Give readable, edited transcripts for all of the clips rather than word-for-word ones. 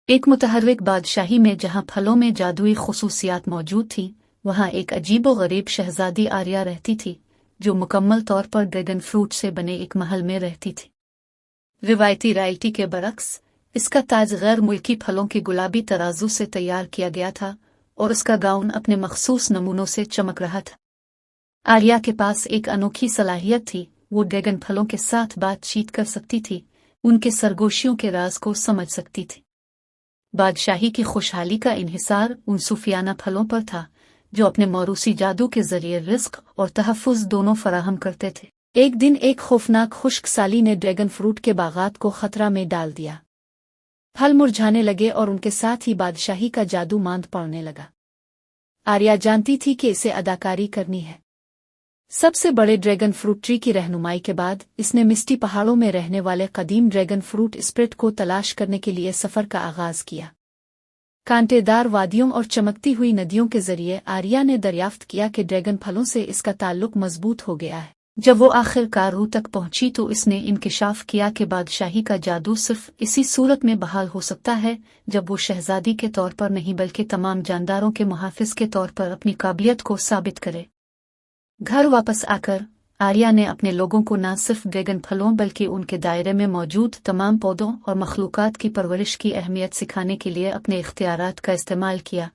एक मुतहर्रिक बादशाही में जहाँ फलों में जादुई खुसूसियात मौजूद थीं, वहाँ एक अजीबो-गरीब शहजादी आर्या रहती थी, जो मुकम्मल तौर पर ड्रैगन फ्रूट से बने एक महल में रहती थी। रिवायती रॉयल्टी के बरक्स, इसका ताज गैर मुल्की फलों की गुलाबी तराजू से तैयार किया गया था और उसका गाउन अपने मखसूस नमूनों से चमक रहा था। आर्या के पास एक अनोखी सलाहियत थी, वो ड्रैगन फलों के साथ बातचीत कर सकती थी, उनके सरगोशियों के राज को समझ सकती थी। बादशाही की खुशहाली का इन्हिसार उन सूफियाना फलों पर था, जो अपने मौरूसी जादू के जरिए रिस्क और तहफ़्फ़ुज़ दोनों फराहम करते थे। एक दिन एक खौफनाक खुश्क साली ने ड्रैगन फ्रूट के बागात को खतरा में डाल दिया। फल मुरझाने लगे और उनके साथ ही बादशाही का जादू मांद पड़ने लगा। आर्या जानती थी कि इसे अदाकारी करनी है। सबसे बड़े ड्रैगन फ्रूट ट्री की रहनुमाई के बाद इसने मिस्टी पहाड़ों में रहने वाले कदीम ड्रैगन फ्रूट स्प्रेट को तलाश करने के लिए सफ़र का आगाज किया। कांटेदार वादियों और चमकती हुई नदियों के जरिए आर्या ने दरियाफ्त किया कि ड्रैगन फलों से इसका ताल्लुक मजबूत हो गया है। जब वो आखिरकार रूह तक पहुंची तो इसने इंकिशाफ किया कि बादशाही का जादू सिर्फ इसी सूरत में बहाल हो सकता है जब वो शहजादी के तौर पर नहीं बल्कि तमाम जानदारों के मुहाफिज के तौर पर अपनी काबिलियत को साबित करे। घर वापस आकर आर्या ने अपने लोगों को न सिर्फ ड्रैगन फलों बल्कि उनके दायरे में मौजूद तमाम पौधों और मखलूकात की परवरिश की अहमियत सिखाने के लिए अपने इख्तियारात का इस्तेमाल किया।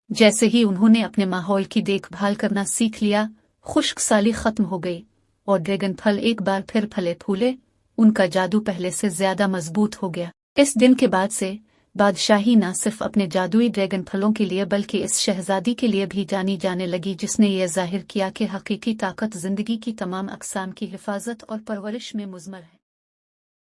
जैसे ही उन्होंने अपने माहौल की देखभाल करना सीख लिया, खुश्क साली खत्म हो गई और ड्रैगन फल एक बार फिर फले फूले। उनका जादू पहले से ज्यादा मजबूत हो गया। इस दिन के बाद से बादशाही न सिर्फ अपने जादुई ड्रैगन फलों के लिए बल्कि इस शहजादी के लिए भी जानी जाने लगी, जिसने यह जाहिर किया कि हकीकी ताकत जिंदगी की तमाम अक़साम की हिफाजत और परवरिश में मुज़मर है।